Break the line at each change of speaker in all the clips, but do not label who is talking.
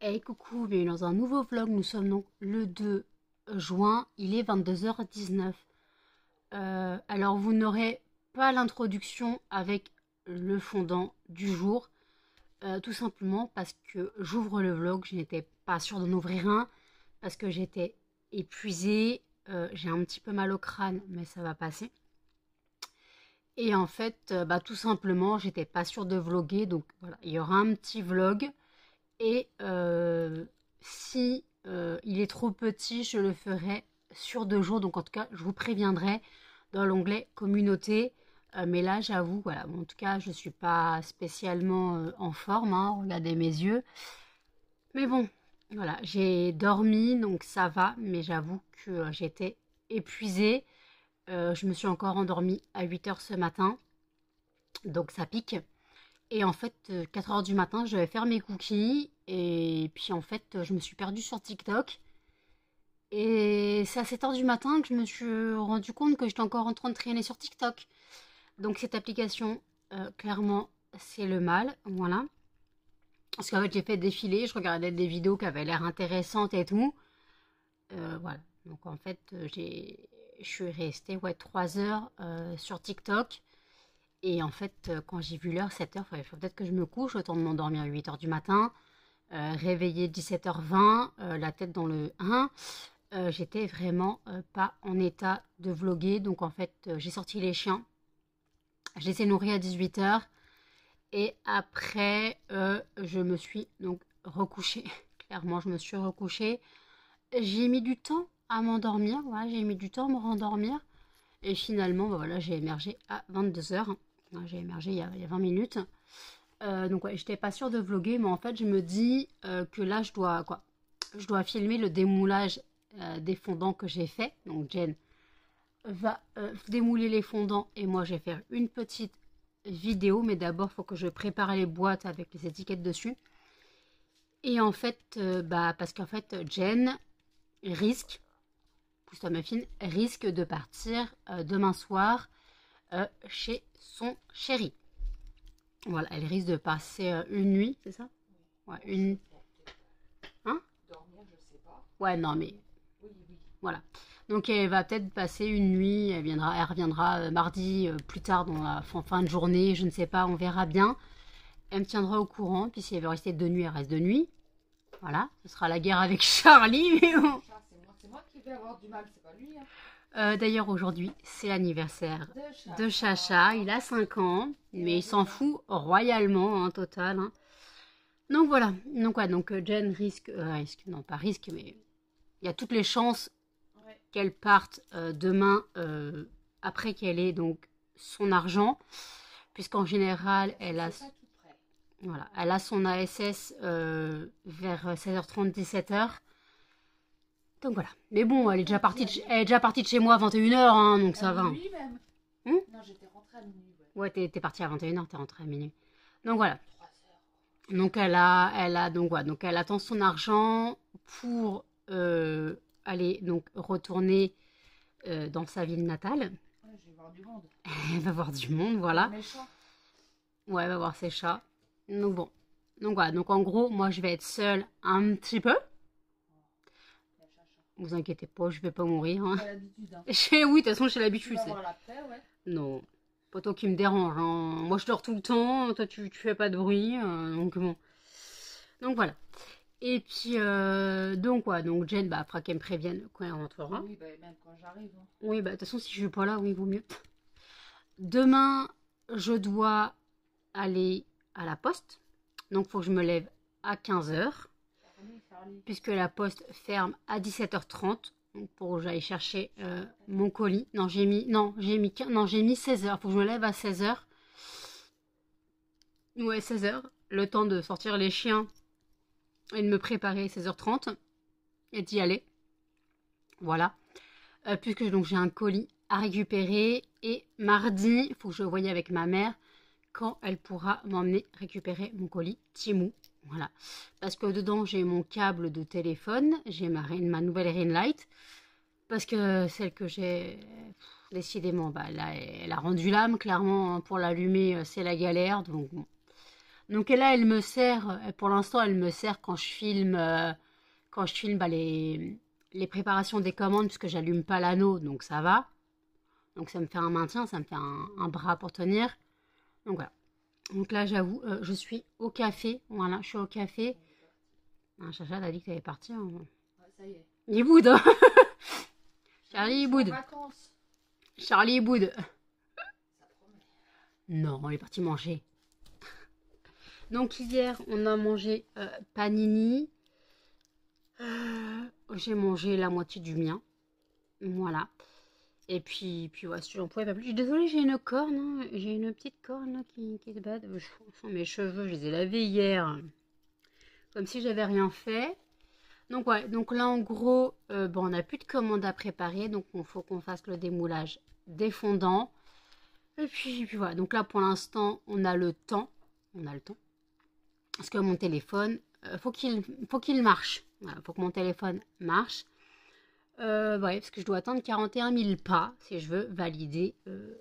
Hey coucou, bienvenue dans un nouveau vlog. Nous sommes donc le 2 juin, il est 22h19. Alors vous n'aurez pas l'introduction avec le fondant du jour, tout simplement parce que j'ouvre le vlog, je n'étais pas sûre d'en ouvrir un, parce que j'étais épuisée, j'ai un petit peu mal au crâne, mais ça va passer. Et en fait, tout simplement, j'étais pas sûre de vlogger, donc voilà, il y aura un petit vlog. Et si il est trop petit, je le ferai sur 2 jours. Donc en tout cas, je vous préviendrai dans l'onglet communauté. Mais là, j'avoue, voilà, bon, en tout cas, je ne suis pas spécialement en forme, hein, regardez mes yeux. Mais bon, voilà, j'ai dormi, donc ça va. Mais j'avoue que j'étais épuisée. Je me suis encore endormie à 8 h ce matin. Donc ça pique. Et en fait, 4 heures du matin, je devais faire mes cookies. Et puis en fait, je me suis perdue sur TikTok. Et c'est à 7 heures du matin que je me suis rendu compte que j'étais encore en train de traîner sur TikTok. Donc cette application, clairement, c'est le mal. Voilà. Parce qu'en fait, j'ai fait défiler, je regardais des vidéos qui avaient l'air intéressantes et tout. Voilà. Donc en fait, je suis restée 3 heures sur TikTok. Et en fait, quand j'ai vu l'heure, 7 heures, il faut peut-être que je me couche, autant de m'endormir à 8 heures du matin, réveillée 17h20, la tête dans le 1. J'étais vraiment pas en état de vlogger. Donc en fait, j'ai sorti les chiens. Je les ai nourris à 18 heures. Et après, je me suis donc recouchée. Clairement, je me suis recouchée. J'ai mis du temps à m'endormir. Voilà, j'ai mis du temps à me rendormir. Et finalement, voilà, j'ai émergé à 22 heures. J'ai émergé il y a 20 minutes. Donc ouais, j'étais pas sûre de vlogger, mais en fait, je me dis que là, je dois filmer le démoulage des fondants que j'ai fait. Donc Jen va démouler les fondants et moi, je vais faire une petite vidéo. Mais d'abord, il faut que je prépare les boîtes avec les étiquettes dessus. Et en fait, parce qu'en fait, Jen risque, pousse-toi ma fine, risque de partir demain soir chez son chéri. Voilà, elle risque de passer une nuit, c'est ça? Ouais, une... Hein?
Dormir, je sais pas.
Ouais, non, mais
Oui, oui.
voilà. Donc elle va peut-être passer une nuit, elle reviendra mardi plus tard dans la fin de journée, je ne sais pas, on verra bien. Elle me tiendra au courant, puis si elle veut rester 2 nuits, elle reste 2 nuits. Voilà, ce sera la guerre avec Charlie, mais bon.
C'est moi qui vais avoir du mal, c'est pas lui. Hein.
D'ailleurs, aujourd'hui, c'est l'anniversaire
De
de Chacha. Il a 5 ans, mais il s'en fout royalement, hein, total. Hein. Donc voilà. Donc, ouais, donc Jen risque, non pas risque, mais il y a toutes les chances
Ouais.
qu'elle parte demain après qu'elle ait donc son argent, puisqu'en général, elle a,
C'est pas tout près.
voilà, elle a son ASS vers 16h30, 17h. Donc voilà. Mais bon, elle est déjà partie de chez moi à 21h, hein, donc ça va.
Minuit même.
Hum.
Non, j'étais rentrée à minuit.
Ouais, t'es partie à 21h, t'es rentrée à minuit. Donc voilà.
3 heures.
Donc donc elle attend son argent pour aller donc retourner dans sa ville natale.
Ouais, je vais voir du monde.
Elle va voir du monde, voilà.
Méchant.
Ouais, elle va voir ses chats. Donc bon. Donc voilà, donc en gros, moi je vais être seule un petit peu.
La chacha.
Vous inquiétez pas, je vais pas mourir. Hein.
T'as l'habitude. Hein.
Oui, de toute façon, j'ai
Tu
l'habitude.
vas voir la paix, ouais.
Non, pas toi qui me dérange. Hein. Moi je dors tout le temps, toi tu fais pas de bruit. Donc bon. Donc voilà. Et puis, donc Jen, après qu'elle me prévienne quand elle rentrera.
Oui, même quand j'arrive. Hein.
Oui, de toute façon, si je suis pas là, oui, il vaut mieux. Demain, je dois aller à la poste. Donc, il faut que je me lève à 15h.
Charlie.
Puisque la poste ferme à 17h30. Donc, pour que j'aille chercher mon colis. Non, j'ai mis 16h. Il faut que je me lève à 16h. Ouais, 16h. Le temps de sortir les chiens et de me préparer à 16h30 et d'y aller. Voilà. Puisque donc j'ai un colis à récupérer et mardi, il faut que je voie avec ma mère quand elle pourra m'emmener récupérer mon colis Temu. Voilà. Parce que dedans j'ai mon câble de téléphone, j'ai ma nouvelle ring light. Parce que celle que j'ai, décidément, elle a rendu l'âme, clairement, hein, pour l'allumer, c'est la galère. Donc bon. Donc là, elle me sert, pour l'instant, elle me sert quand je filme, bah, les préparations des commandes, puisque j'allume pas l'anneau, donc ça va. Donc ça me fait un maintien, ça me fait un bras pour tenir. Donc voilà. Donc là, j'avoue, je suis au café. Voilà, je suis au café. Ah, Chacha, t'as dit que t'allais partir. Hein.
Ouais, ça y est.
Il boude. Hein. Charlie, il
En
boude.
vacances.
Charlie, il boude.
Ça promet.
Non, on est parti manger. Donc hier, on a mangé panini. J'ai mangé la moitié du mien. Voilà. Et puis ouais, si j'en pouvais pas plus. Je suis désolée, j'ai une corne. Hein. J'ai une petite corne là, qui se bat. Mes cheveux, je les ai lavés hier. Comme si j'avais rien fait. Donc ouais, donc là en gros, bon, on n'a plus de commandes à préparer. Donc il faut qu'on fasse le démoulage des fondants. Et puis voilà, donc là pour l'instant, on a le temps. On a le temps. Parce que mon téléphone, faut qu'il marche. Voilà, faut que mon téléphone marche. Ouais, parce que je dois attendre 41 000 pas si je veux valider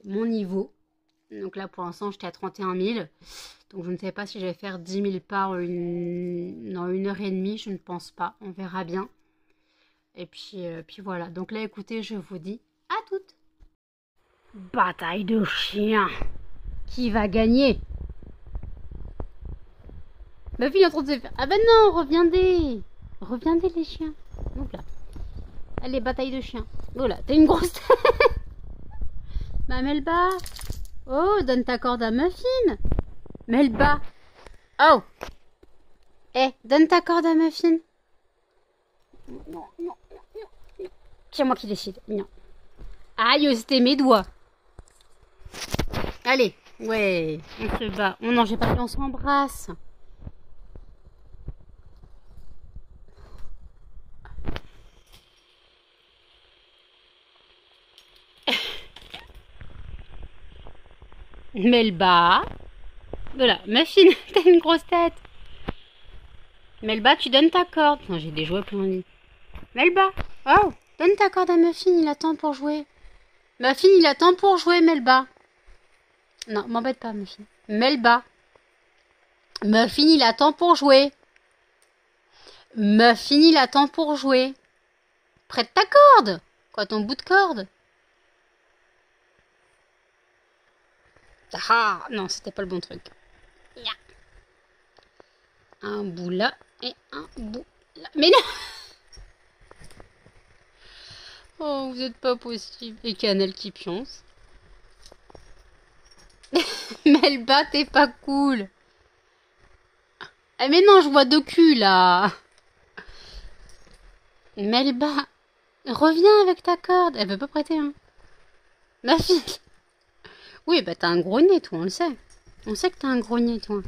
mon niveau. Donc là, pour l'instant, j'étais à 31 000. Donc je ne sais pas si je vais faire 10 000 pas dans 1 heure et demie. Je ne pense pas. On verra bien. Et puis voilà. Donc là, écoutez, je vous dis à toutes. Bataille de chiens. Qui va gagner? Ma fille est en train de se faire... Ah ben non, reviendez. Reviendez les chiens. Donc là. Allez, bataille de chiens. Oh là, t'as une grosse tête. Bah Melba. Oh, donne ta corde à Muffin. Melba. Oh. Eh, donne ta corde à Muffin. Non. C'est moi qui décide. Non. Aïe, c'était mes doigts. Allez. Ouais, on se bat. Oh non, j'ai pas dit on s'embrasse. Melba. Voilà, Muffin, t'as une grosse tête. Melba, tu donnes ta corde. Non, j'ai des jouets plein de lit. Melba, oh, donne ta corde à Muffin, il attend pour jouer. Muffin, il attend pour jouer, Melba. Non, m'embête pas, Muffin. Melba. Muffin, il attend pour jouer. Muffin, il attend pour jouer. Prête ta corde. Quoi, ton bout de corde? Ah, non, c'était pas le bon truc. Un bout là et un bout là. Mais non! Oh, vous êtes pas possible. Et Cannelle qui pionce. Melba, t'es pas cool. Ah mais non, je vois deux culs là. Melba, reviens avec ta corde. Elle veut pas prêter, hein. Ma fille. Oui, bah t'as un gros nez, toi, on le sait. On sait que t'as un gros nez, toi.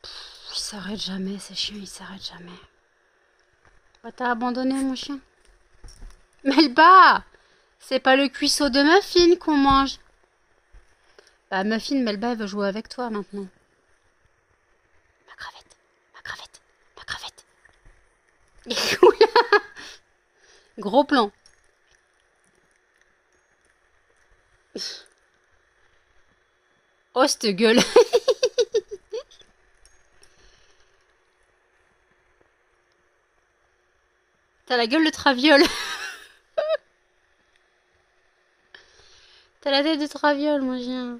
Ils s'arrêtent jamais, ces chiens, ils s'arrêtent jamais. Bah t'as abandonné mon chien. Melba, c'est pas le cuisseau de Muffin qu'on mange. Bah Muffin, Melba, elle veut jouer avec toi maintenant. Ma crevette, ma crevette, ma crevette. Gros plan. Oh, cette gueule. T'as la gueule de traviole. T'as la tête de traviole, mon chien.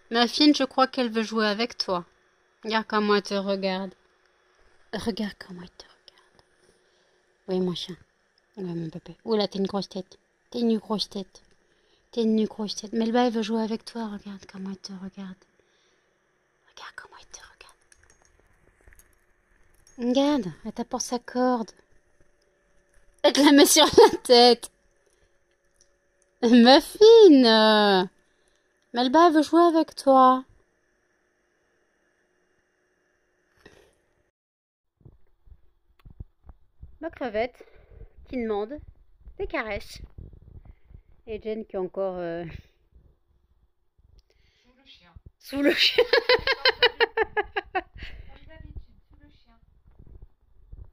Muffin, je crois qu'elle veut jouer avec toi. Regarde comment elle te regarde. Regarde comment elle te regarde. Oui, mon chien. Oui, mon bébé. Oula, t'es une grosse tête. T'es une grosse tête. T'es une grosse tête. Melba, elle veut jouer avec toi. Regarde comment elle te regarde. Regarde comment elle te regarde. Regarde, elle t'apporte sa corde. Elle te la met sur la tête. Muffin, Melba, elle veut jouer avec toi. Ma crevette qui demande des caresses. Et Jen qui est encore
Sous le chien.
sous le chien.
Comme d'habitude, sous le chien.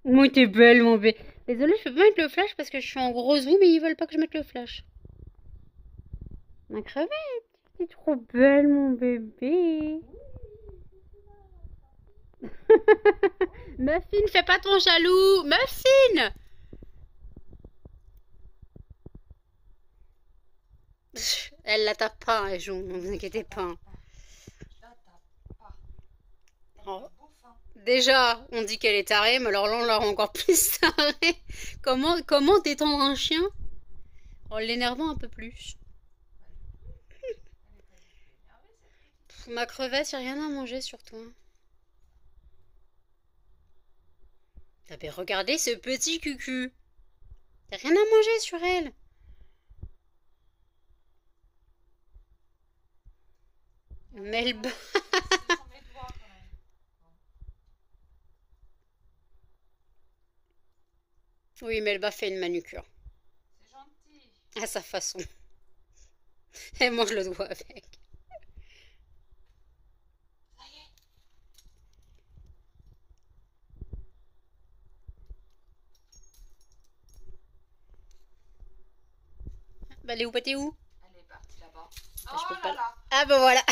Moi, t'es belle, mon bébé. Désolée, je peux pas mettre le flash parce que je suis en gros zoom et ils veulent pas que je mette le flash. Ma crevette, t'es trop belle, mon bébé. Muffin, fais pas ton jaloux. Muffin! Elle la tape pas, elle joue, ne vous inquiétez pas. Oh. Déjà, on dit qu'elle est tarée, mais alors là, on la rend encore plus tarée. Comment détendre un chien en l'énervant un peu plus? Pff, ma crevette, y'a rien à manger sur toi. T'avais regardé ce petit cucu. Y'a rien à manger sur elle. Melba. Oui, Melba fait une manucure.
C'est gentil.
À sa façon. Elle mange le doigt avec.
Ça y est.
Bah, elle est où, t'es où?
Elle est partie là-bas.
Bah,
Oh
je peux
là
pas.
là.
Ah bah voilà.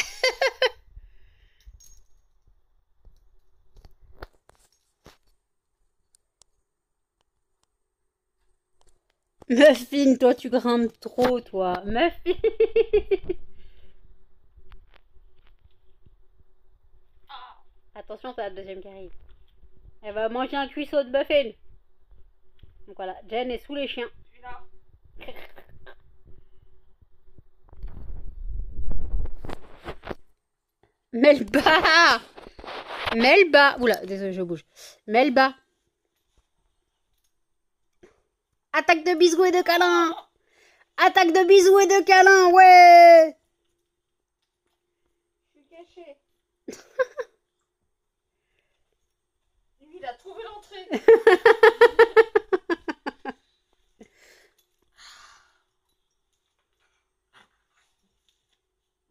Muffin, toi tu grimpes trop, toi. Muffin. Attention, c'est la deuxième qui arrive. Elle va manger un cuisseau de Muffin. Donc voilà, Jen est sous les chiens.
Je suis là.
Melba. Melba. Oula, désolé, je bouge. Melba. Attaque de bisous et de câlins. Attaque de bisous et de câlins, ouais.
Je suis cachée. Lui, il a trouvé l'entrée.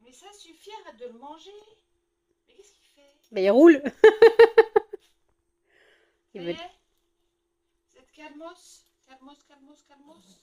Mais ça suffit, arrête de le manger. Mais qu'est-ce qu'il fait?
Bah, il roule.
Ça y est? Cette calmos. Calmos, calmos, calmos.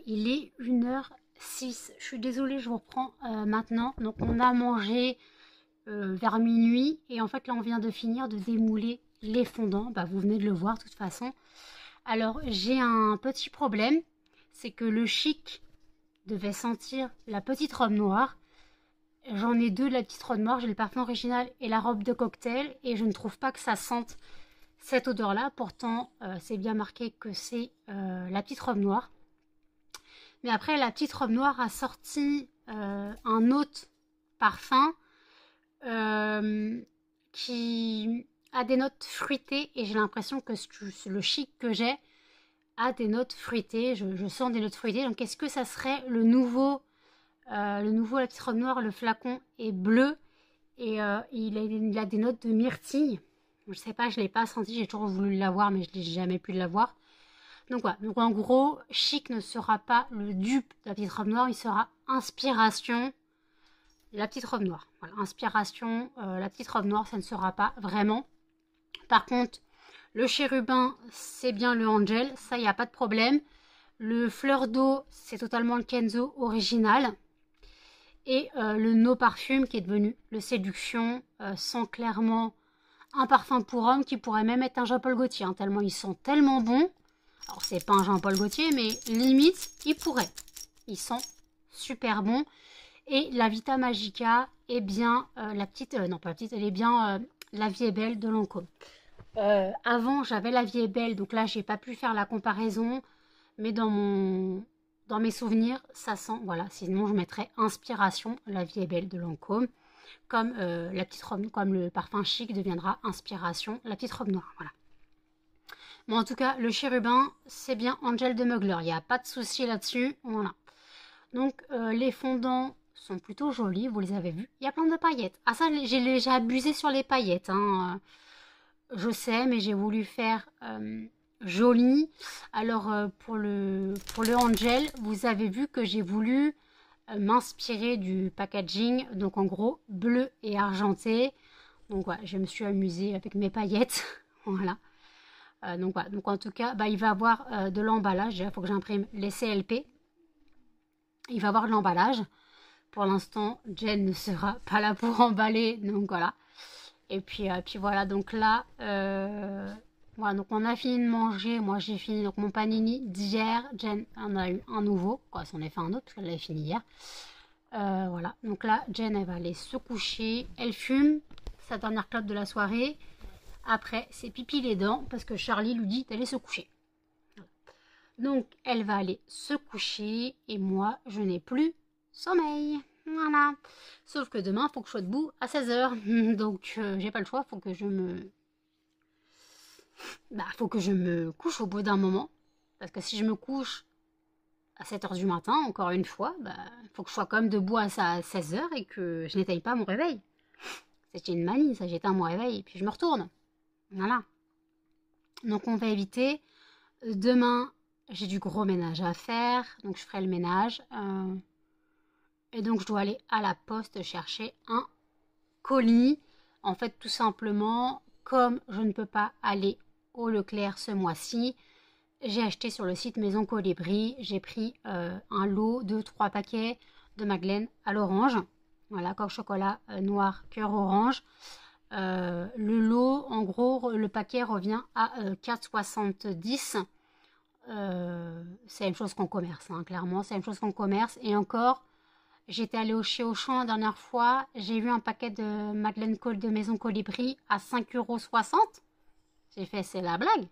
Il est 1h06. Je suis désolée, je vous reprends maintenant. Donc on a mangé vers minuit. Et en fait là on vient de finir de démouler les fondants. Bah, vous venez de le voir de toute façon. Alors j'ai un petit problème. C'est que le chic devait sentir la petite robe noire. J'en ai deux de la petite robe noire. J'ai le parfum original et la robe de cocktail. Et je ne trouve pas que ça sente cette odeur-là. Pourtant, c'est bien marqué que c'est la petite robe noire. Mais après, la petite robe noire a sorti un autre parfum qui a des notes fruitées. Et j'ai l'impression que le chic que j'ai a des notes fruitées. Je sens des notes fruitées. Donc, est-ce que ça serait le nouveau la petite robe noire? Le flacon est bleu. Et il a des notes de myrtille. Je sais pas, je ne l'ai pas senti. J'ai toujours voulu l'avoir, mais je n'ai jamais pu l'avoir. Donc voilà, donc en gros, Chic ne sera pas le dupe de la petite robe noire, il sera Inspiration, la petite robe noire. Voilà, Inspiration, la petite robe noire, ça ne sera pas vraiment. Par contre, le chérubin, c'est bien le Angel, ça, il n'y a pas de problème. Le fleur d'eau, c'est totalement le Kenzo original. Et le No Parfum, qui est devenu le Séduction, sent clairement un parfum pour homme qui pourrait même être un Jean-Paul Gaultier, hein, tellement ils sont tellement bons. Alors, c'est pas un Jean-Paul Gaultier, mais limite, il pourrait. Ils sont super bons. Et la Vita Magica est bien la petite... non, pas la petite, elle est bien La Vie est Belle de Lancôme. Avant, j'avais La Vie est Belle, donc là, j'ai pas pu faire la comparaison. Mais dans mes souvenirs, ça sent... Voilà, sinon, je mettrais Inspiration, La Vie est Belle de Lancôme. Comme la petite robe, comme le parfum Chic deviendra Inspiration, la petite robe noire. Voilà. Bon, en tout cas, le chérubin, c'est bien Angel de Mugler. Il n'y a pas de souci là-dessus. Voilà. Donc, les fondants sont plutôt jolis. Vous les avez vus. Il y a plein de paillettes. Ah, ça, j'ai abusé sur les paillettes. Hein. Je sais, mais j'ai voulu faire joli. Alors, pour le Angel, vous avez vu que j'ai voulu m'inspirer du packaging. Donc, en gros, bleu et argenté. Donc, voilà, je me suis amusée avec mes paillettes. Voilà. Donc voilà, donc en tout cas, il va avoir de l'emballage. Il faut que j'imprime les CLP. Il va avoir de l'emballage. Pour l'instant, Jen ne sera pas là pour emballer. Donc voilà. Et puis voilà, donc là, voilà, donc on a fini de manger. Moi, j'ai fini donc mon panini d'hier. Jen en a eu un nouveau. Quoi, c'en a fait un autre parce qu'elle l'avait fini hier. Voilà, donc là, Jen, elle va aller se coucher. Elle fume sa dernière clope de la soirée. Après, c'est pipi les dents parce que Charlie lui dit d'aller se coucher. Donc, elle va aller se coucher et moi, je n'ai plus sommeil. Voilà. Sauf que demain, il faut que je sois debout à 16h. Donc, j'ai pas le choix. Faut que je me couche au bout d'un moment. Parce que si je me couche à 7h du matin, encore une fois, il faut que je sois quand même debout à 16h et que je n'éteigne pas mon réveil. C'est une manie, ça. J'éteins mon réveil et puis je me retourne. Voilà. Donc on va éviter. Demain, j'ai du gros ménage à faire. Donc je ferai le ménage. Et donc je dois aller à la poste chercher un colis. En fait, tout simplement, comme je ne peux pas aller au Leclerc ce mois-ci, j'ai acheté sur le site Maison Colibri. J'ai pris un lot de 3 paquets de Madeleine à l'orange. Voilà, coque chocolat noir, cœur orange. Le lot, en gros, le paquet revient à 4,70. C'est la même chose qu'en commerce, hein, clairement, c'est la même chose qu'en commerce. Et encore, j'étais allée chez Auchan la dernière fois, j'ai vu un paquet de Madeleine de Maison Colibri à 5,60 €. J'ai fait, c'est la blague.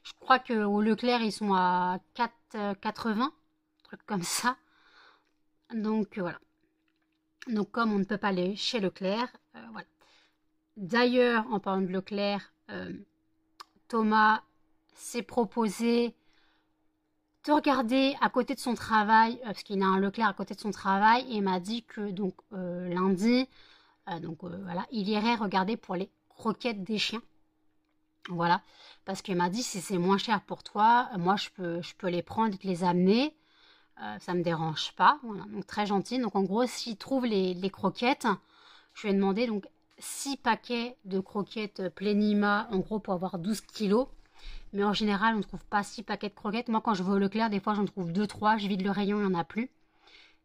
Je crois qu'au Leclerc, ils sont à 4,80 €, un truc comme ça. Donc, voilà. Donc, comme on ne peut pas aller chez Leclerc, voilà. D'ailleurs, en parlant de Leclerc, Thomas s'est proposé de regarder à côté de son travail, parce qu'il a un Leclerc à côté de son travail, et m'a dit que donc lundi, voilà, il irait regarder pour les croquettes des chiens. Voilà, parce qu'il m'a dit si c'est moins cher pour toi, moi je peux les prendre et te les amener. Ça me dérange pas. Voilà, donc très gentil. Donc en gros, s'il trouve les croquettes, je lui ai demandé donc 6 paquets de croquettes Plénima, en gros pour avoir 12 kilos. Mais en général, on ne trouve pas 6 paquets de croquettes. Moi, quand je vais au Leclerc, des fois, j'en trouve 2-3. Je vide le rayon, il n'y en a plus.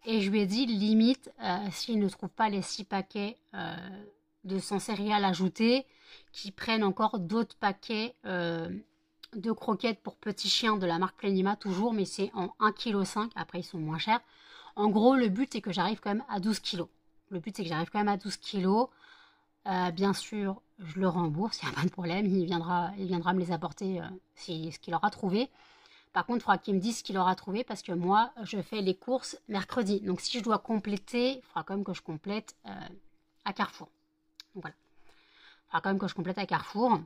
Et je lui ai dit, limite, s'il ne trouve pas les 6 paquets de son céréales ajoutés, qu'ils prennent encore d'autres paquets de croquettes pour petits chiens de la marque Plenima, toujours, mais c'est en 1,5 kg. Après, ils sont moins chers. En gros, le but, c'est que j'arrive quand même à 12 kilos. Le but, c'est que j'arrive quand même à 12 kilos. Bien sûr, je le rembourse, il n'y a pas de problème. Il viendra me les apporter ce qu'il aura trouvé. Par contre, il faudra qu'il me dise ce qu'il aura trouvé parce que moi, je fais les courses mercredi. Donc, si je dois compléter, il faudra quand même que je complète à Carrefour. Donc, voilà. Il faudra quand même que je complète à Carrefour.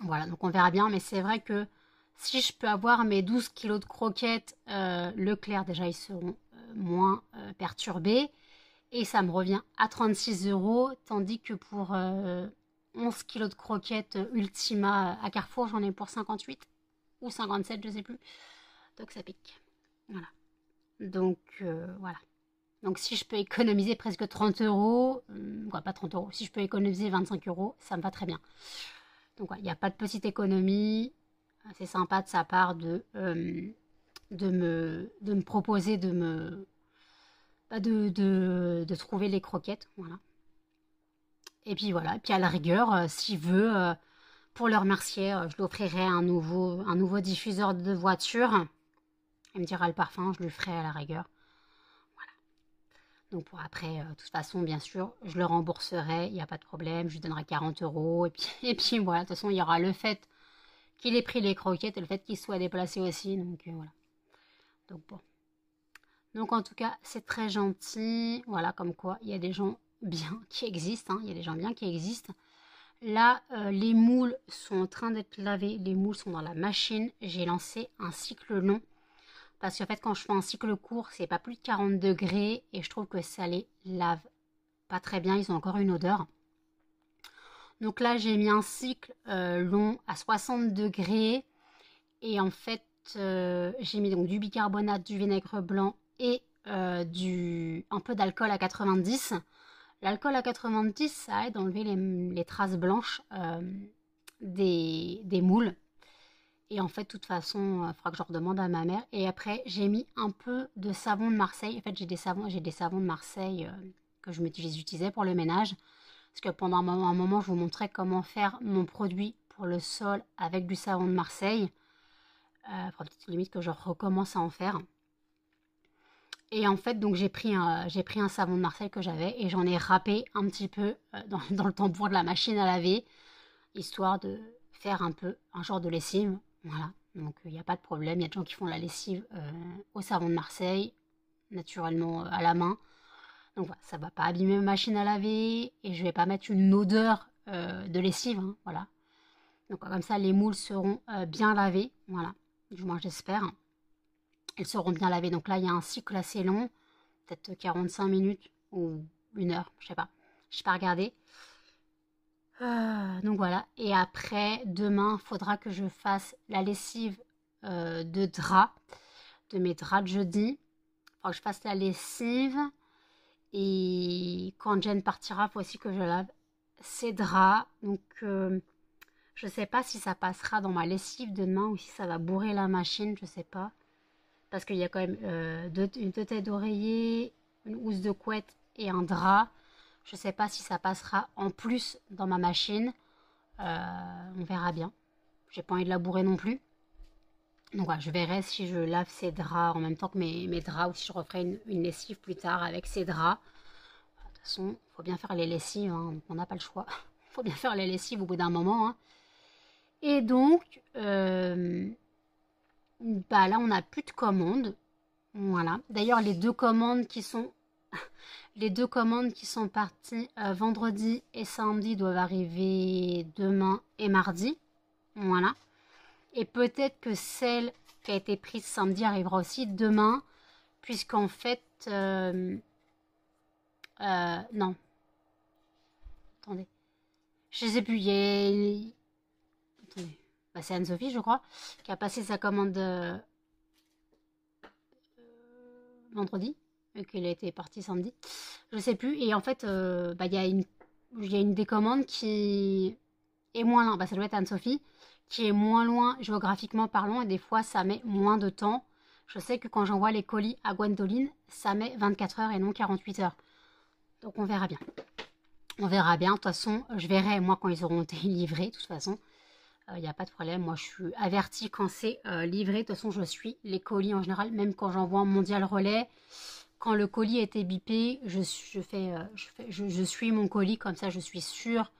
Voilà, donc on verra bien. Mais c'est vrai que si je peux avoir mes 12 kilos de croquettes Leclerc, déjà, ils seront moins perturbés. Et ça me revient à 36 €. Tandis que pour 11 kilos de croquettes Ultima à Carrefour, j'en ai pour 58 ou 57, je sais plus. Donc ça pique. Voilà. Donc voilà. Donc si je peux économiser presque 30 €, pas 30 €, si je peux économiser 25 €, ça me va très bien. Donc il n'y a pas de petite économie. C'est sympa de sa part de me proposer de trouver les croquettes. Voilà. Et puis voilà. Et puis à la rigueur, s'il veut, pour le remercier, je lui offrirai un nouveau diffuseur de voiture. Il me dira le parfum, je lui ferai à la rigueur. Voilà. Donc pour après, de toute façon, bien sûr, je le rembourserai, il n'y a pas de problème, je lui donnerai 40 €. Et puis voilà, de toute façon, il y aura le fait qu'il ait pris les croquettes et le fait qu'il soit déplacé aussi. Donc voilà. Donc bon. Donc en tout cas, c'est très gentil. Voilà, comme quoi, il y a des gens bien qui existent. Il y a des gens bien qui existent. Là, les moules sont en train d'être lavés. Les moules sont dans la machine. J'ai lancé un cycle long. Parce qu'en fait, quand je fais un cycle court, c'est pas plus de 40 degrés. Et je trouve que ça les lave pas très bien. Ils ont encore une odeur. Donc là, j'ai mis un cycle long à 60 degrés. Et en fait, j'ai mis donc du bicarbonate, du vinaigre blanc et un peu d'alcool à 90. L'alcool à 90, ça aide à enlever les traces blanches des moules. Et en fait, de toute façon, il faudra que je redemande à ma mère. Et après, j'ai mis un peu de savon de Marseille. En fait, j'ai des savons de Marseille que j'utilisais pour le ménage. Parce que pendant un moment, je vous montrais comment faire mon produit pour le sol avec du savon de Marseille. Il faudra peut-être limite que je recommence à en faire. Et en fait, donc j'ai pris un savon de Marseille que j'avais et j'en ai râpé un petit peu dans le tambour de la machine à laver, histoire de faire un genre de lessive. Voilà, donc il n'y a pas de problème. Il y a des gens qui font la lessive au savon de Marseille, naturellement à la main. Donc voilà, ça ne va pas abîmer ma machine à laver et je ne vais pas mettre une odeur de lessive. Voilà. Donc comme ça, les moules seront bien lavés. Voilà, du moins j'espère. Elles seront bien lavées. Donc là, il y a un cycle assez long, peut-être 45 minutes ou 1 heure, je sais pas. Je n'ai pas regardé. Donc voilà. Et après, demain, il faudra que je fasse la lessive de draps, de mes draps de jeudi. Il faudra que je fasse la lessive. Et quand Jen partira, il faut aussi que je lave ses draps. Donc je ne sais pas si ça passera dans ma lessive de demain ou si ça va bourrer la machine, je ne sais pas. Parce qu'il y a quand même une tête d'oreiller, une housse de couette et un drap. Je ne sais pas si ça passera en plus dans ma machine. On verra bien. J'ai pas envie de la bourrer non plus. Donc voilà, je verrai si je lave ces draps en même temps que mes draps ou si je referai une lessive plus tard avec ces draps. De toute façon, il faut bien faire les lessives. On n'a pas le choix. Il faut bien faire les lessives au bout d'un moment. Et donc... là, on n'a plus de commandes. Voilà. D'ailleurs, les deux commandes qui sont parties vendredi et samedi doivent arriver demain et mardi. Voilà. Et peut-être que celle qui a été prise samedi arrivera aussi demain, puisqu'en fait... non. Attendez. Je sais plus. Attendez. C'est Anne-Sophie, je crois, qui a passé sa commande vendredi, et qu'elle a été partie samedi. Je sais plus. Et en fait, il y a une des commandes qui est moins là. Ça doit être Anne-Sophie qui est moins loin géographiquement parlant et des fois ça met moins de temps. Je sais que quand j'envoie les colis à Gwendoline, ça met 24 heures et non 48 heures. Donc on verra bien. On verra bien. De toute façon, je verrai moi quand ils auront été livrés. De toute façon, il n'y a pas de problème. Moi, je suis avertie quand c'est livré. De toute façon, je suis les colis en général. Même quand j'envoie un mondial relais, quand le colis a été bipé, je suis mon colis. Comme ça, je suis sûre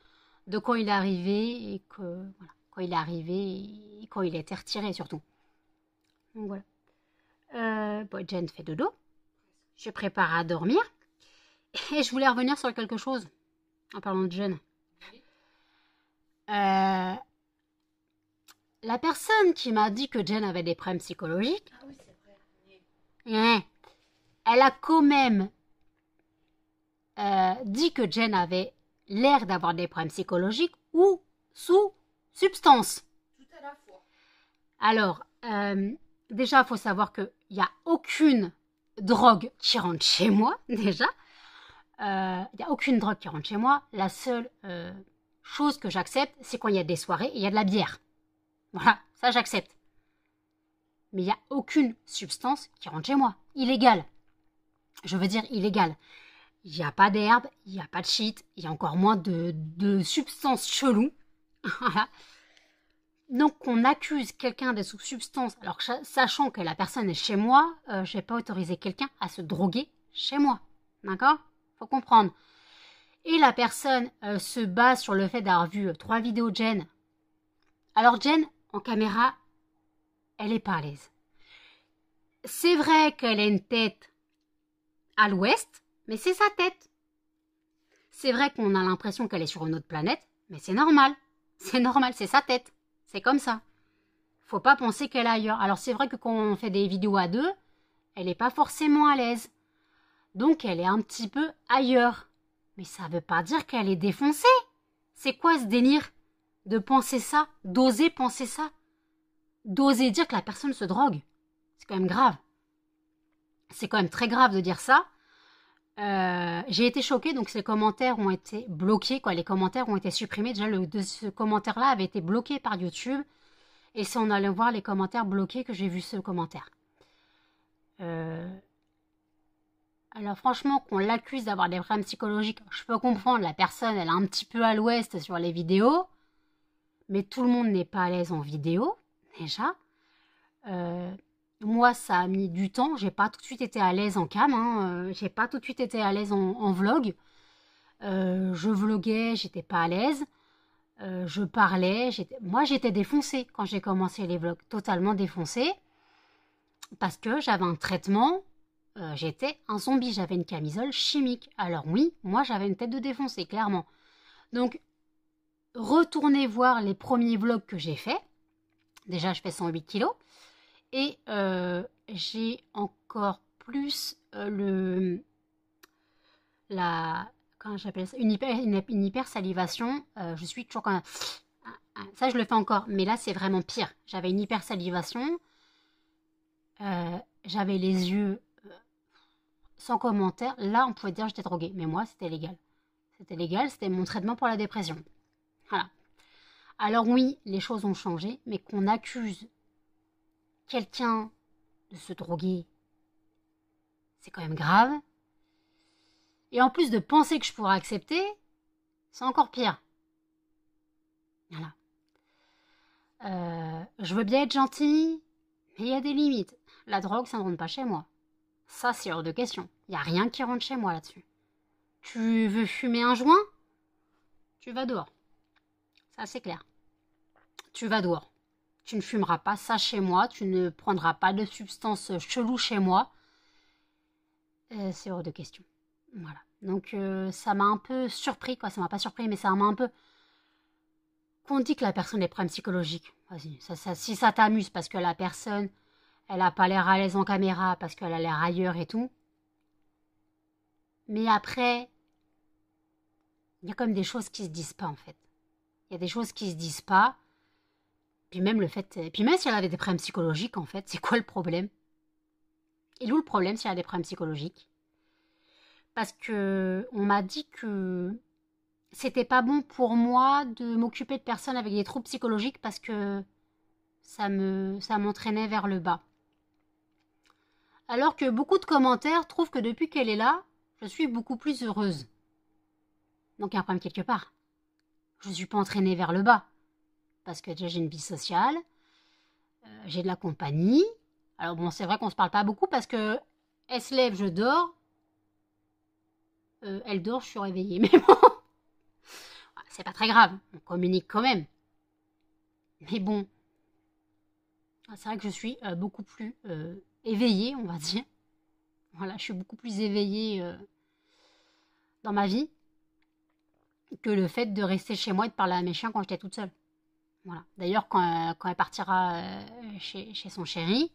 de quand il est arrivé et que voilà, quand il est arrivé et quand il a été retiré surtout. Donc voilà. Bon, Jen fait dodo. Je prépare à dormir. Et je voulais revenir sur quelque chose en parlant de Jen. La personne qui m'a dit que Jen avait des problèmes psychologiques,
Ah oui, c'est vrai.
elle a quand même dit que Jen avait l'air d'avoir des problèmes psychologiques ou sous substance.
Tout à la fois.
Alors, déjà, il faut savoir qu'il n'y a aucune drogue qui rentre chez moi, déjà. Il n'y a aucune drogue qui rentre chez moi. La seule chose que j'accepte, c'est quand il y a des soirées et il y a de la bière. Voilà, ça j'accepte. Mais il n'y a aucune substance qui rentre chez moi. Illégale. Je veux dire illégale. Il n'y a pas d'herbe, il n'y a pas de shit, il y a encore moins de substances cheloues. Voilà. Donc on accuse quelqu'un d'être sous substance, alors que sachant que la personne est chez moi, je ne vais pas autoriser quelqu'un à se droguer chez moi. D'accord ? Faut comprendre. Et la personne se base sur le fait d'avoir vu 3 vidéos de Jen. Alors Jen, en caméra, elle est pas à l'aise. C'est vrai qu'elle a une tête à l'ouest, mais c'est sa tête. C'est vrai qu'on a l'impression qu'elle est sur une autre planète, mais c'est normal. C'est normal, c'est sa tête. C'est comme ça. Faut pas penser qu'elle est ailleurs. Alors c'est vrai que quand on fait des vidéos à deux, elle n'est pas forcément à l'aise. Donc elle est un petit peu ailleurs. Mais ça veut pas dire qu'elle est défoncée. C'est quoi ce délire de penser ça, d'oser penser ça, d'oser dire que la personne se drogue? C'est quand même grave. C'est quand même très grave de dire ça. J'ai été choquée, donc ces commentaires ont été bloqués, quoi. Les commentaires ont été supprimés. Déjà, ce commentaire-là avait été bloqué par YouTube. Et c'est en allant voir les commentaires bloqués que j'ai vu ce commentaire. Alors franchement, qu'on l'accuse d'avoir des problèmes psychologiques, je peux comprendre, la personne, elle est un petit peu à l'ouest sur les vidéos. Mais tout le monde n'est pas à l'aise en vidéo, déjà. Moi, ça a mis du temps. J'ai pas tout de suite été à l'aise en cam. Hein. J'ai pas tout de suite été à l'aise en vlog. Je vloguais, j'étais pas à l'aise. Je parlais. Moi, j'étais défoncée quand j'ai commencé les vlogs. Totalement défoncée. Parce que j'avais un traitement. J'étais un zombie. J'avais une camisole chimique. Alors oui, moi, j'avais une tête de défoncée, clairement. Donc, retournez voir les premiers vlogs que j'ai faits. Déjà, je fais 108 kilos. Et j'ai encore plus comment j'appelle ça, une hypersalivation. Je suis toujours quand même... Ça, je le fais encore. Mais là, c'est vraiment pire. J'avais une hypersalivation. J'avais les yeux sans commentaire. Là, on pouvait dire que j'étais droguée. Mais moi, c'était légal. C'était légal. C'était mon traitement pour la dépression. Voilà. Alors oui, les choses ont changé. Mais qu'on accuse quelqu'un de se droguer, c'est quand même grave. Et en plus de penser que je pourrais accepter, c'est encore pire. Voilà. Je veux bien être gentille, mais il y a des limites. La drogue, ça ne rentre pas chez moi. Ça, c'est hors de question. Il n'y a rien qui rentre chez moi là-dessus. Tu veux fumer un joint? Tu vas dehors. Ça, c'est clair. Tu vas dehors. Tu ne fumeras pas ça chez moi, tu ne prendras pas de substances cheloues chez moi. C'est hors de question. Voilà. Donc ça m'a un peu surpris, quoi. Ça m'a pas surpris, mais ça m'a un peu... Qu'on dit que la personne a des problèmes psychologiques. Vas-y, si ça t'amuse parce que la personne, elle a pas l'air à l'aise en caméra, parce qu'elle a l'air ailleurs et tout. Mais après, il y a comme des choses qui se disent pas, en fait. Il y a des choses qui se disent pas. Puis même le fait... Puis même si elle avait des problèmes psychologiques, en fait, c'est quoi le problème? Il est où le problème si elle a des problèmes psychologiques? Parce que on m'a dit que c'était pas bon pour moi de m'occuper de personnes avec des troubles psychologiques parce que ça m'entraînait vers le bas. Alors que beaucoup de commentaires trouvent que depuis qu'elle est là, je suis beaucoup plus heureuse. Donc il y a un problème quelque part. Je ne suis pas entraînée vers le bas. Parce que déjà j'ai une vie sociale, j'ai de la compagnie. Alors bon, c'est vrai qu'on se parle pas beaucoup parce que elle se lève, je dors. Elle dort, je suis réveillée. Mais bon, c'est pas très grave. On communique quand même. Mais bon, c'est vrai que je suis beaucoup plus éveillée, on va dire. Voilà, je suis beaucoup plus éveillée dans ma vie que le fait de rester chez moi et de parler à mes chiens quand j'étais toute seule. Voilà. D'ailleurs, quand elle partira chez son chéri,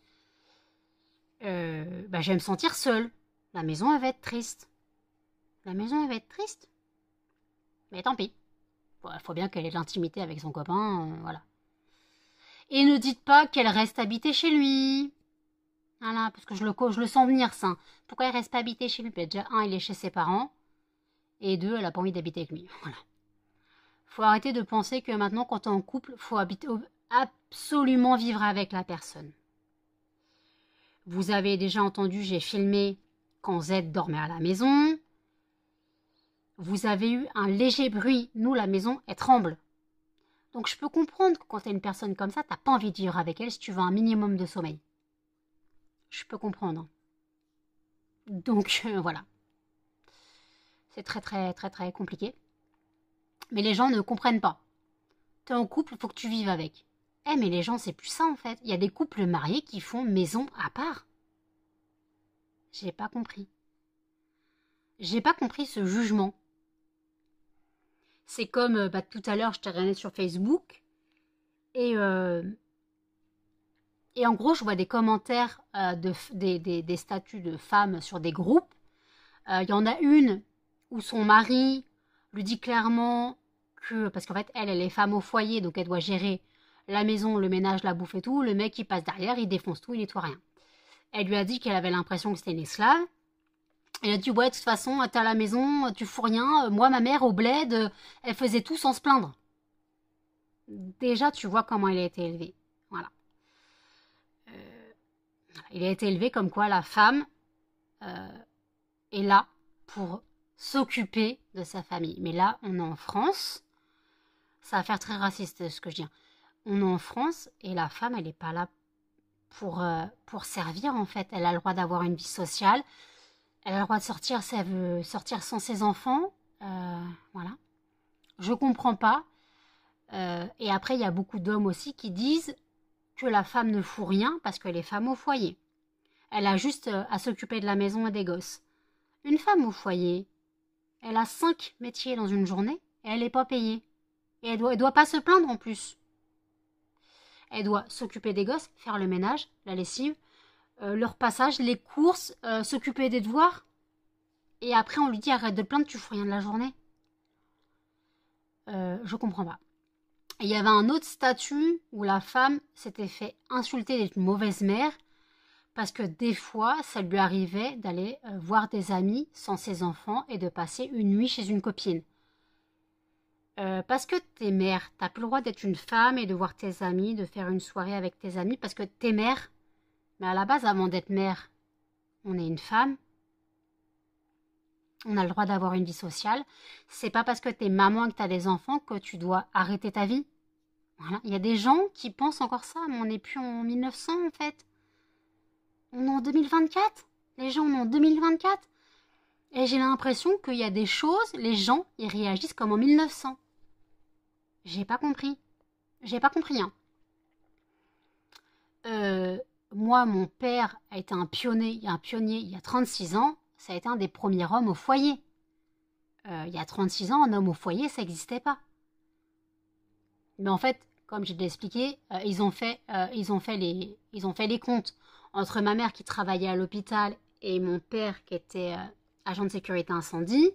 bah, je vais me sentir seule. La maison, elle va être triste. La maison, elle va être triste. Mais tant pis. Il faut bien qu'elle ait de l'intimité avec son copain, voilà. Et ne dites pas qu'elle reste habitée chez lui. Voilà, parce que je le sens venir, ça. Pourquoi elle reste pas habitée chez lui? Déjà, un, il est chez ses parents. Et deux, elle a pas envie d'habiter avec lui. Voilà. Faut arrêter de penser que maintenant, quand on est en couple, faut absolument vivre avec la personne. Vous avez déjà entendu, j'ai filmé quand Z dormait à la maison. Vous avez eu un léger bruit. Nous, la maison, elle tremble. Donc, je peux comprendre que quand tu es une personne comme ça, tu n'as pas envie de vivre avec elle si tu veux un minimum de sommeil. Je peux comprendre. Donc, voilà. C'est très, très, très, très compliqué. Mais les gens ne comprennent pas. Tu es en couple, il faut que tu vives avec. Mais les gens, c'est plus ça, en fait. Il y a des couples mariés qui font maison à part. J'ai pas compris. J'ai pas compris ce jugement. C'est comme tout à l'heure, je t'ai regardé sur Facebook et en gros, je vois des commentaires des statuts de femmes sur des groupes. Il y en a une où son mari lui dit clairement que, parce qu'en fait, elle est femme au foyer, donc elle doit gérer la maison, le ménage, la bouffe et tout. Le mec, il passe derrière, il défonce tout, il nettoie rien. Elle lui a dit qu'elle avait l'impression que c'était une esclave. Elle a dit, ouais, de toute façon, t'es à la maison, tu fous rien. Moi, ma mère, au bled, elle faisait tout sans se plaindre. Déjà, tu vois comment il a été élevé. Voilà. Il a été élevé comme quoi la femme est là pour s'occuper de sa famille. Mais là, on est en France. Ça va faire très raciste ce que je dis. On est en France et la femme, elle n'est pas là pour servir, en fait. Elle a le droit d'avoir une vie sociale. Elle a le droit de sortir si elle veut sortir sans ses enfants. Voilà. Je comprends pas. Et après, il y a beaucoup d'hommes aussi qui disent que la femme ne fout rien parce qu'elle est femme au foyer. Elle a juste à s'occuper de la maison et des gosses. Une femme au foyer, elle a 5 métiers dans une journée et elle n'est pas payée. Et elle doit pas se plaindre en plus. Elle doit s'occuper des gosses, faire le ménage, la lessive, leur passage, les courses, s'occuper des devoirs. Et après, on lui dit arrête de te plaindre, tu fous rien de la journée. Je comprends pas. Et il y avait un autre statut où la femme s'était fait insulter d'être une mauvaise mère parce que des fois, ça lui arrivait d'aller voir des amis sans ses enfants et de passer une nuit chez une copine. Parce que t'es mère, t'as plus le droit d'être une femme et de voir tes amis, de faire une soirée avec tes amis parce que t'es mère. Mais à la base, avant d'être mère, on est une femme. On a le droit d'avoir une vie sociale. C'est pas parce que t'es maman et que t'as des enfants que tu dois arrêter ta vie. Voilà. Il y a des gens qui pensent encore ça, mais on n'est plus en 1900 en fait. On est en 2024. Les gens, on est en 2024. Et j'ai l'impression qu'il y a des choses, les gens, ils réagissent comme en 1900. J'ai pas compris. J'ai pas compris, hein. Moi, mon père a été un pionnier il y a 36 ans. Ça a été un des premiers hommes au foyer. Il y a 36 ans, un homme au foyer, ça n'existait pas. Mais en fait, comme je l'ai expliqué, ils ont fait les comptes entre ma mère qui travaillait à l'hôpital et mon père qui était agent de sécurité incendie.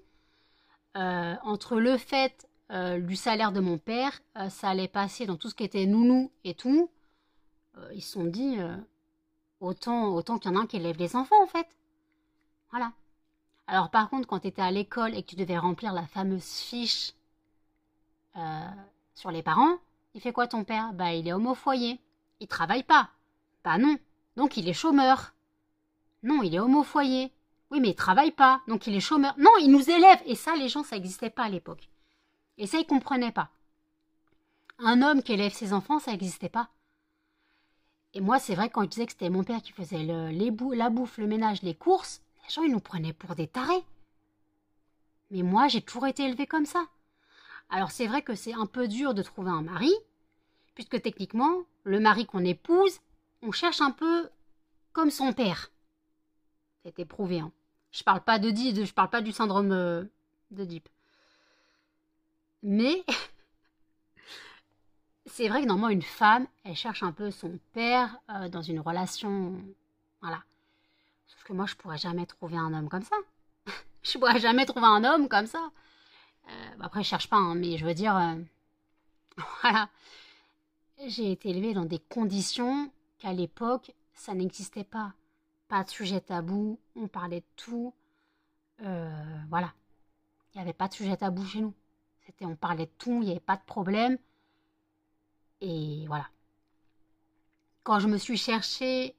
Entre le fait du salaire de mon père, ça allait passer dans tout ce qui était nounou et tout. Ils se sont dit autant qu'il y en a un qui élève les enfants en fait. Voilà. Alors par contre, quand tu étais à l'école et que tu devais remplir la fameuse fiche sur les parents. Il fait quoi ton père? Bah, il est homme au foyer. Il travaille pas. Bah non. Donc il est chômeur. Non, il est homme au foyer. Oui, mais il travaille pas. Donc il est chômeur. Non, il nous élève. Et ça, les gens, ça n'existait pas à l'époque. Et ça, ils comprenaient pas. Un homme qui élève ses enfants, ça n'existait pas. Et moi, c'est vrai, quand je disais que c'était mon père qui faisait la bouffe, le ménage, les courses, les gens, ils nous prenaient pour des tarés. Mais moi, j'ai toujours été élevée comme ça. Alors, c'est vrai que c'est un peu dur de trouver un mari, puisque techniquement, le mari qu'on épouse, on cherche un peu comme son père. C'est éprouvé, hein. Je parle pas je parle pas du syndrome d'Oedipe. Mais c'est vrai que normalement, une femme, elle cherche un peu son père dans une relation. Voilà. Sauf que moi, je pourrais jamais trouver un homme comme ça. Je pourrais jamais trouver un homme comme ça. Après, je cherche pas, hein, mais je veux dire, voilà. J'ai été élevée dans des conditions qu'à l'époque, ça n'existait pas. Pas de sujet tabou, on parlait de tout. Voilà. Il n'y avait pas de sujet tabou chez nous. On parlait de tout, il n'y avait pas de problème. Et voilà. Quand je me suis cherchée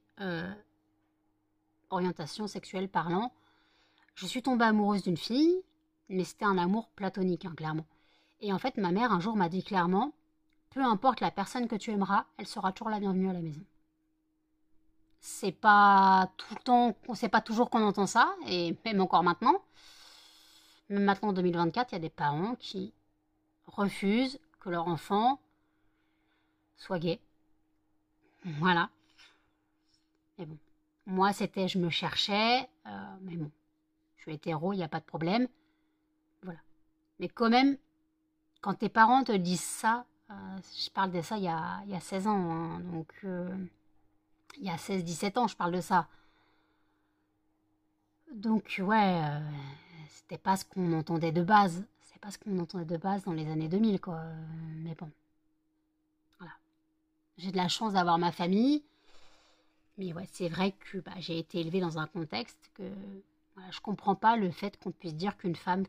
orientation sexuelle parlant, je suis tombée amoureuse d'une fille, mais c'était un amour platonique, hein, clairement. Et en fait, ma mère, un jour, m'a dit clairement, peu importe la personne que tu aimeras, elle sera toujours la bienvenue à la maison. C'est pas tout le temps, c'est pas toujours qu'on entend ça, et même encore maintenant. Même maintenant, en 2024, il y a des parents qui refusent que leur enfant soit gay. Voilà. Mais bon. Moi, c'était, je me cherchais, mais bon. Je suis hétéro, il n'y a pas de problème. Voilà. Mais quand même, quand tes parents te disent ça, je parle de ça il y a 16 ans, hein, donc il y a 16-17 ans, je parle de ça. Donc ouais, c'était pas ce qu'on entendait de base. C'est pas ce qu'on entendait de base dans les années 2000, quoi. Mais bon, voilà. J'ai de la chance d'avoir ma famille. Mais ouais, c'est vrai que j'ai été élevée dans un contexte que voilà, je comprends pas le fait qu'on puisse dire qu'une femme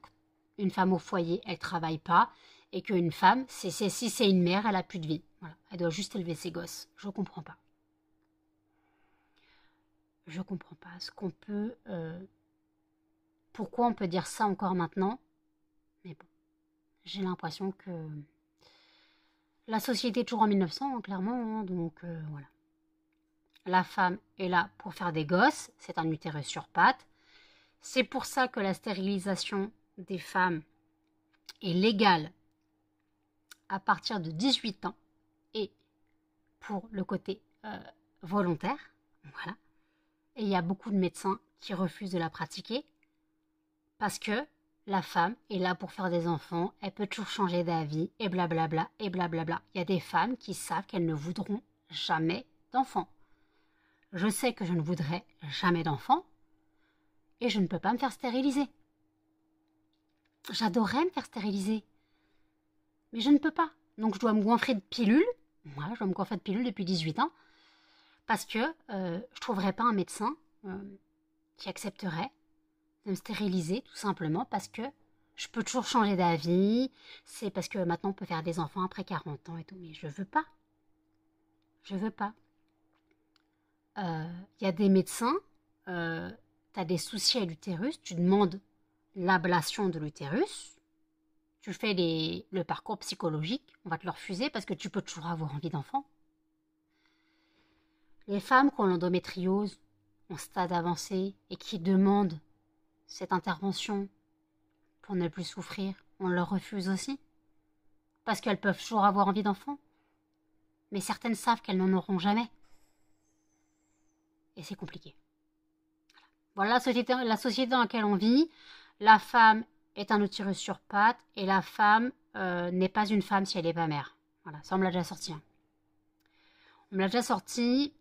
au foyer, elle travaille pas, et qu'une femme, si c'est une mère, elle a plus de vie. Voilà. Elle doit juste élever ses gosses. Je comprends pas. Je comprends pas. Ce qu'on peut... pourquoi on peut dire ça encore maintenant? Mais bon, j'ai l'impression que la société est toujours en 1900, hein, clairement, hein, donc voilà. La femme est là pour faire des gosses, c'est un utérus sur pattes. C'est pour ça que la stérilisation des femmes est légale à partir de 18 ans et pour le côté volontaire. Voilà. Et il y a beaucoup de médecins qui refusent de la pratiquer parce que la femme est là pour faire des enfants, elle peut toujours changer d'avis et blablabla et blablabla. Il y a des femmes qui savent qu'elles ne voudront jamais d'enfants. Je sais que je ne voudrais jamais d'enfants et je ne peux pas me faire stériliser. J'adorerais me faire stériliser, mais je ne peux pas. Donc je dois me goinfrer de pilules. Voilà, je dois me goinfrer de pilules depuis 18 ans parce que je ne trouverais pas un médecin qui accepterait de me stériliser, tout simplement parce que je peux toujours changer d'avis. C'est parce que maintenant on peut faire des enfants après 40 ans et tout, mais je veux pas. Je veux pas. Y a des médecins, tu as des soucis à l'utérus, tu demandes l'ablation de l'utérus, tu fais le parcours psychologique, on va te le refuser parce que tu peux toujours avoir envie d'enfant. Les femmes qui ont l'endométriose en stade avancé et qui demandent cette intervention pour ne plus souffrir, on leur refuse aussi. Parce qu'elles peuvent toujours avoir envie d'enfant. Mais certaines savent qu'elles n'en auront jamais. Et c'est compliqué. Voilà la société dans laquelle on vit. La femme est un utérus sur pattes et la femme n'est pas une femme si elle n'est pas mère. Voilà, ça on me l'a déjà sorti. Hein. On me l'a déjà sorti.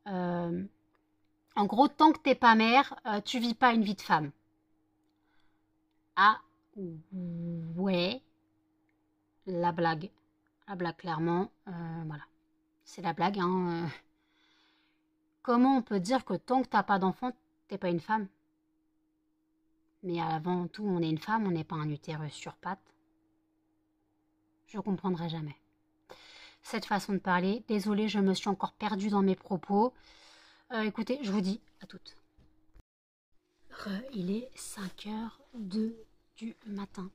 En gros, tant que t'es pas mère, tu vis pas une vie de femme. Ah, ouais. La blague. La blague, clairement. Voilà. C'est la blague, hein. Comment on peut dire que tant que t'as pas d'enfant, t'es pas une femme? Mais avant tout, on est une femme, on n'est pas un utérus sur pattes. Je comprendrai jamais. Cette façon de parler, désolée, je me suis encore perdue dans mes propos. Écoutez, je vous dis à toutes. Il est 5h02 du matin.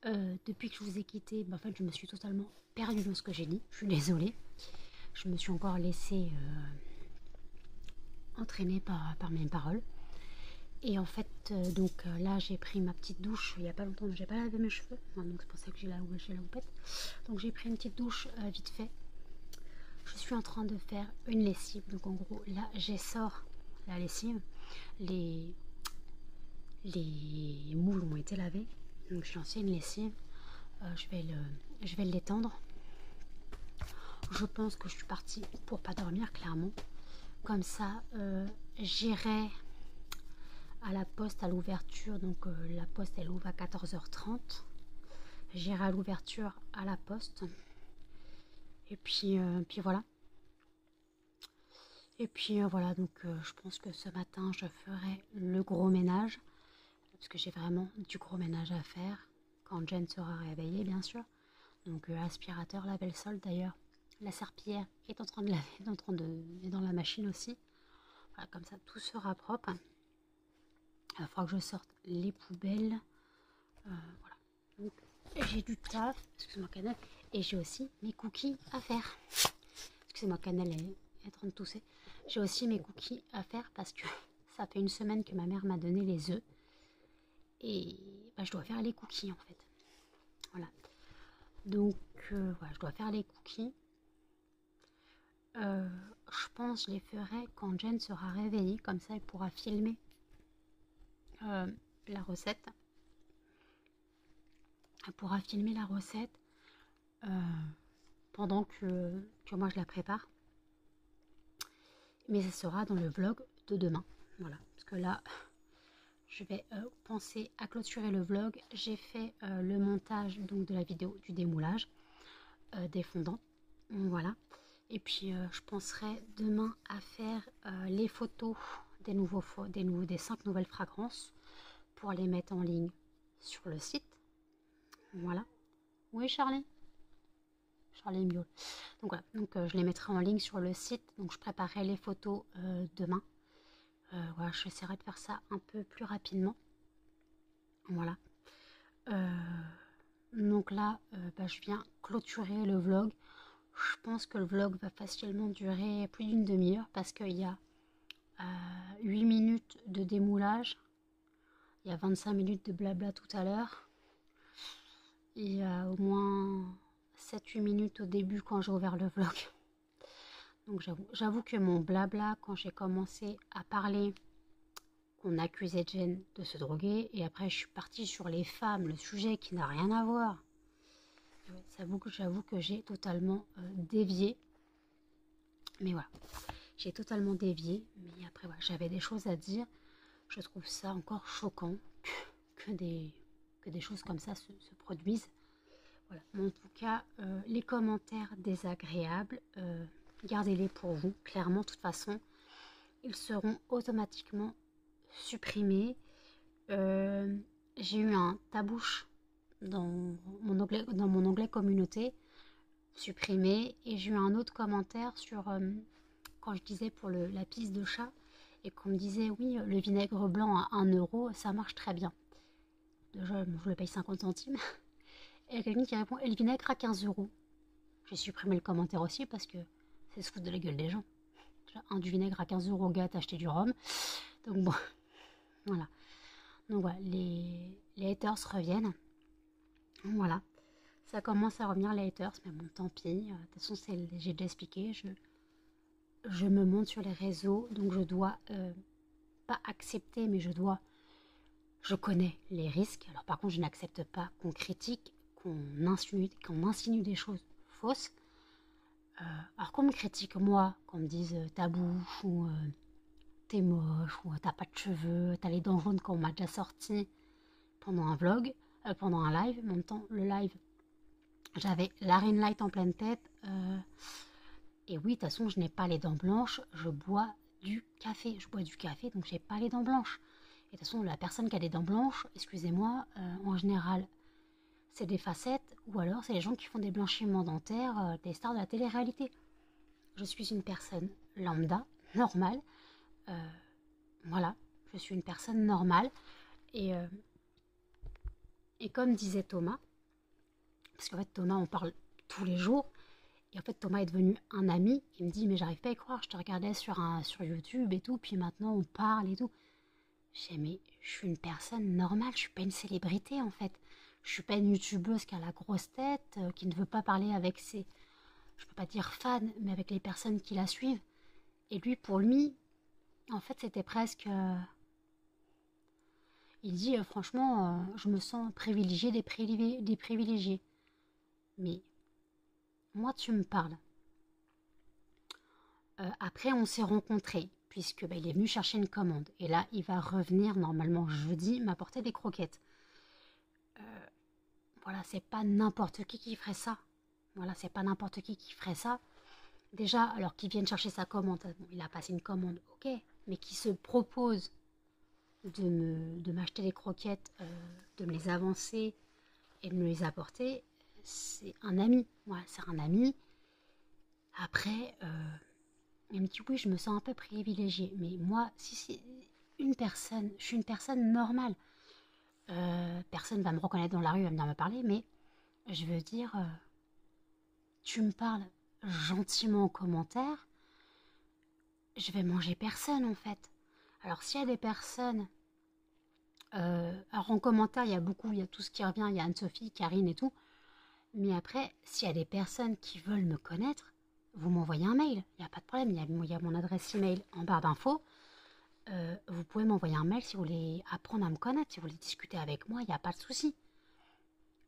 Depuis que je vous ai quitté, en fait, je me suis totalement perdue dans ce que j'ai dit. Je suis désolée. Je me suis encore laissée entraînée par mes paroles. Et en fait, là, j'ai pris ma petite douche il n'y a pas longtemps. J'ai pas lavé mes cheveux, donc c'est pour ça que j'ai la houppette. Donc j'ai pris une petite douche vite fait. Je suis en train de faire une lessive. Donc en gros, là, j'essore la lessive. Les moules ont été lavés. Donc j'ai lancé une lessive. Je vais l'étendre. Je pense que je suis partie pour pas dormir, clairement. Comme ça, j'irai à la poste à l'ouverture. Donc la poste, elle ouvre à 14h30. J'irai à l'ouverture à la poste. Et puis voilà. Et puis voilà, donc je pense que ce matin, je ferai le gros ménage. Parce que j'ai vraiment du gros ménage à faire. Quand Jen sera réveillée, bien sûr. Donc aspirateur, lave-le-sol d'ailleurs. La serpillière est en train de laver, est dans la machine aussi. Voilà, comme ça, tout sera propre. Il faudra que je sorte les poubelles. Voilà. Donc j'ai du taf, excusez-moi Cannelle, et j'ai aussi mes cookies à faire. Excusez-moi Cannelle, elle est en train de tousser. J'ai aussi mes cookies à faire parce que ça fait une semaine que ma mère m'a donné les œufs. Et je dois faire les cookies en fait. Voilà. Donc voilà, je dois faire les cookies. Je pense que je les ferai quand Jen sera réveillée. Comme ça, elle pourra filmer la recette. Elle pourra filmer la recette pendant que moi je la prépare. Mais ça sera dans le vlog de demain. Voilà. Parce que là, je vais penser à clôturer le vlog. J'ai fait le montage donc, de la vidéo du démoulage des fondants. Voilà. Et puis je penserai demain à faire les photos des 5 nouvelles fragrances pour les mettre en ligne sur le site. Voilà. Oui Charlie Miaule. Donc voilà, donc je les mettrai en ligne sur le site. Donc je préparerai les photos demain. Voilà, j'essaierai de faire ça un peu plus rapidement. Voilà. Donc là, je viens clôturer le vlog. Je pense que le vlog va facilement durer plus d'une demi-heure parce qu'il y a 8 minutes de démoulage. Il y a 25 minutes de blabla tout à l'heure. Il y a au moins 7-8 minutes au début quand j'ai ouvert le vlog. Donc j'avoue que mon blabla, quand j'ai commencé à parler qu'on accusait Jen de se droguer, et après je suis partie sur les femmes, le sujet qui n'a rien à voir. J'avoue que j'ai totalement dévié. Mais voilà, j'ai totalement dévié. Mais après, voilà, j'avais des choses à dire. Je trouve ça encore choquant que des choses comme ça se produisent. Voilà. Mais en tout cas, les commentaires désagréables, gardez-les pour vous. Clairement, de toute façon, ils seront automatiquement supprimés. J'ai eu un tabouche dans mon onglet communauté supprimé, et j'ai eu un autre commentaire sur quand je disais pour la pisse de chat et qu'on me disait oui, le vinaigre blanc à 1 euro ça marche très bien. Déjà je le paye 50 centimes et il y a quelqu'un qui répond et le vinaigre à 15 euros. J'ai supprimé le commentaire aussi parce que c'est se foutre de la gueule des gens. Déjà, du vinaigre à 15 euros, gars, t'as acheté du rhum. Donc bon, voilà. Donc voilà, les haters reviennent. Voilà, ça commence à revenir les haters, mais bon, tant pis. De toute façon, j'ai déjà expliqué, je me monte sur les réseaux, donc je dois pas accepter, mais je connais les risques. Alors par contre, je n'accepte pas qu'on critique, qu'on insinue des choses fausses. Alors qu'on me critique moi, qu'on me dise ta bouche, ou t'es moche, ou t'as pas de cheveux, t'as les dents jaunes qu'on m'a déjà sorti pendant un vlog, pendant un live. En même temps, le live, j'avais la ring light en pleine tête. Et oui, de toute façon, je n'ai pas les dents blanches. Je bois du café. Donc j'ai pas les dents blanches. Et de toute façon, la personne qui a des dents blanches, excusez-moi, en général, c'est des facettes, ou alors c'est les gens qui font des blanchiments dentaires, des stars de la télé-réalité. Je suis une personne lambda, normale. Voilà, je suis une personne normale. Et, euh, et comme disait Thomas, parce qu'en fait Thomas on parle tous les jours, et en fait Thomas est devenu un ami, il me dit mais j'arrive pas à y croire, je te regardais sur YouTube et tout, puis maintenant on parle et tout. J'ai dit mais je suis une personne normale, je suis pas une célébrité en fait. Je suis pas une youtubeuse qui a la grosse tête, qui ne veut pas parler avec ses, je peux pas dire fans, mais avec les personnes qui la suivent. Et lui, pour lui, en fait c'était presque... il dit franchement, je me sens privilégié des privilégiés. Mais moi, tu me parles. Après, on s'est rencontrés, puisque il est venu chercher une commande. Et là, il va revenir normalement jeudi m'apporter des croquettes. Voilà, c'est pas n'importe qui ferait ça. Voilà, c'est pas n'importe qui ferait ça. Déjà, alors qu'il vienne chercher sa commande, bon, il a passé une commande, ok, mais qui se propose de m'acheter des croquettes, de me les avancer et de me les apporter, c'est un ami. Voilà, c'est un ami. Après, il me dit oui, je me sens un peu privilégiée. Mais moi, si c'est une personne, je suis une personne normale. Personne va me reconnaître dans la rue, va venir me parler, mais je veux dire, tu me parles gentiment en commentaire, je vais manger personne en fait. Alors s'il y a des personnes, alors en commentaire il y a tout ce qui revient, il y a Anne-Sophie, Karine et tout, mais après s'il y a des personnes qui veulent me connaître, vous m'envoyez un mail, il n'y a pas de problème, il y a mon adresse email en barre d'infos. Vous pouvez m'envoyer un mail si vous voulez apprendre à me connaître, si vous voulez discuter avec moi, il n'y a pas de souci.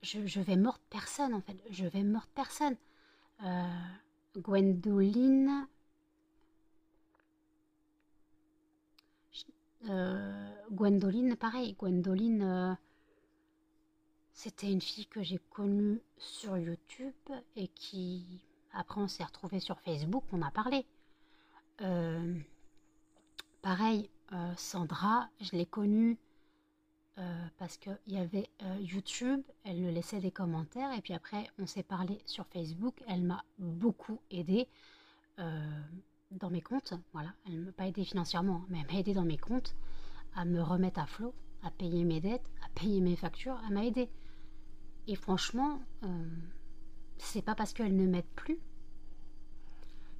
Je vais mordre personne en fait, je vais mordre personne. Gwendoline, Gwendoline, pareil, Gwendoline, c'était une fille que j'ai connue sur YouTube et qui, après on s'est retrouvés sur Facebook, on a parlé. Pareil, Sandra, je l'ai connue parce qu'il y avait YouTube, elle me laissait des commentaires et puis après on s'est parlé sur Facebook, elle m'a beaucoup aidée dans mes comptes, voilà, elle ne m'a pas aidée financièrement, mais elle m'a aidée dans mes comptes à me remettre à flot, à payer mes dettes, à payer mes factures, elle m'a aidée. Et franchement, c'est pas parce qu'elle ne m'aide plus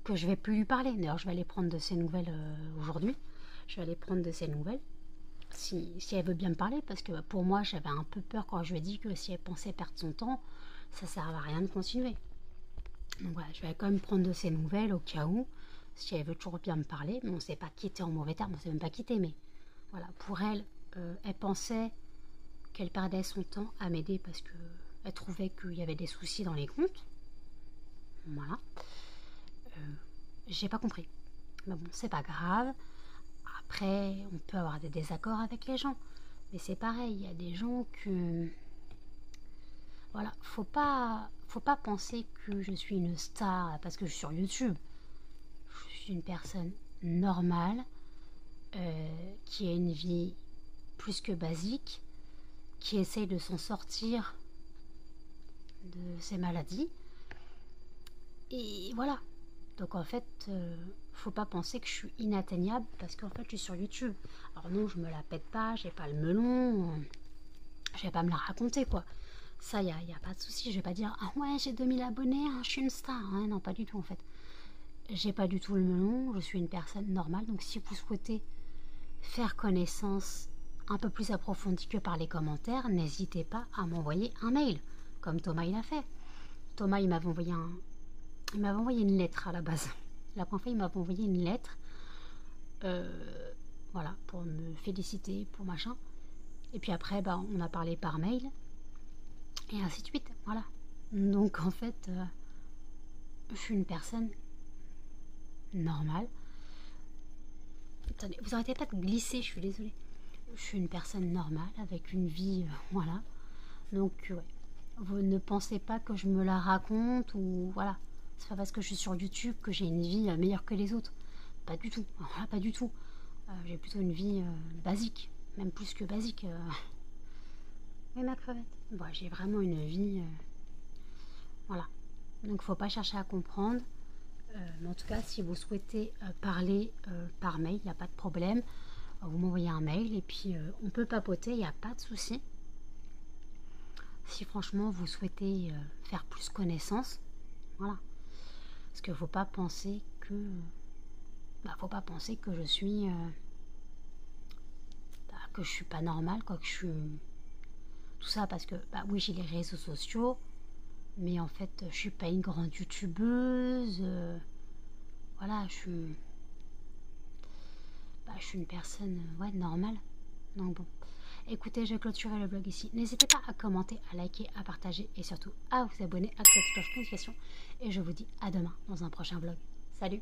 que je vais plus lui parler. D'ailleurs, je vais aller prendre de ses nouvelles aujourd'hui. Je vais aller prendre de ses nouvelles. Si elle veut bien me parler, parce que pour moi, j'avais un peu peur quand je lui ai dit que si elle pensait perdre son temps, ça ne servait à rien de continuer. Donc voilà, je vais quand même prendre de ses nouvelles au cas où, si elle veut toujours bien me parler. Mais on ne s'est pas quitté en mauvais termes, on ne s'est même pas quitté, mais voilà, pour elle, elle pensait qu'elle perdait son temps à m'aider parce qu'elle trouvait qu'il y avait des soucis dans les comptes. Voilà. J'ai pas compris. Mais bon, c'est pas grave. Après, on peut avoir des désaccords avec les gens. Mais c'est pareil, il y a des gens que... Voilà, faut pas penser que je suis une star parce que je suis sur YouTube. Je suis une personne normale qui a une vie plus que basique, qui essaye de s'en sortir de ses maladies. Et voilà. Donc en fait, faut pas penser que je suis inatteignable parce qu'en fait je suis sur YouTube. Alors non, je me la pète pas, j'ai pas le melon, je vais pas me la raconter quoi. Ça, y a pas de souci, je vais pas dire ah ouais j'ai 2000 abonnés, hein, je suis une star. Hein. Non, pas du tout en fait. J'ai pas du tout le melon, je suis une personne normale. Donc si vous souhaitez faire connaissance un peu plus approfondie que par les commentaires, n'hésitez pas à m'envoyer un mail, comme Thomas il a fait. Thomas il m'avait envoyé une lettre à la base. La première fois, il m'avait envoyé une lettre, voilà, pour me féliciter, pour machin. Et puis après, on a parlé par mail, et ainsi de suite, voilà. Donc en fait, je suis une personne normale. Attendez, vous arrêtez pas de glisser, je suis désolée. Je suis une personne normale, avec une vie, voilà. Donc, ouais, vous ne pensez pas que je me la raconte, ou voilà. C'est pas parce que je suis sur YouTube que j'ai une vie meilleure que les autres. Pas du tout. Voilà, pas du tout. J'ai plutôt une vie basique. Même plus que basique. Oui, ma crevette. Bon, j'ai vraiment une vie... voilà. Donc, faut pas chercher à comprendre. Mais en tout cas, si vous souhaitez parler par mail, il n'y a pas de problème. Vous m'envoyez un mail et puis on peut papoter, il n'y a pas de souci. Si franchement vous souhaitez faire plus connaissance, voilà. Parce qu'il ne faut pas penser que... faut pas penser que je suis... que je suis pas normale, quoi, que je suis... Tout ça parce que, oui, j'ai les réseaux sociaux, mais en fait, je suis pas une grande youtubeuse. Voilà, je suis une personne, ouais, normale. Donc bon. Écoutez, je vais clôturer le vlog ici. N'hésitez pas à commenter, à liker, à partager et surtout à vous abonner, à activer la cloche de notification. Et je vous dis à demain dans un prochain vlog. Salut!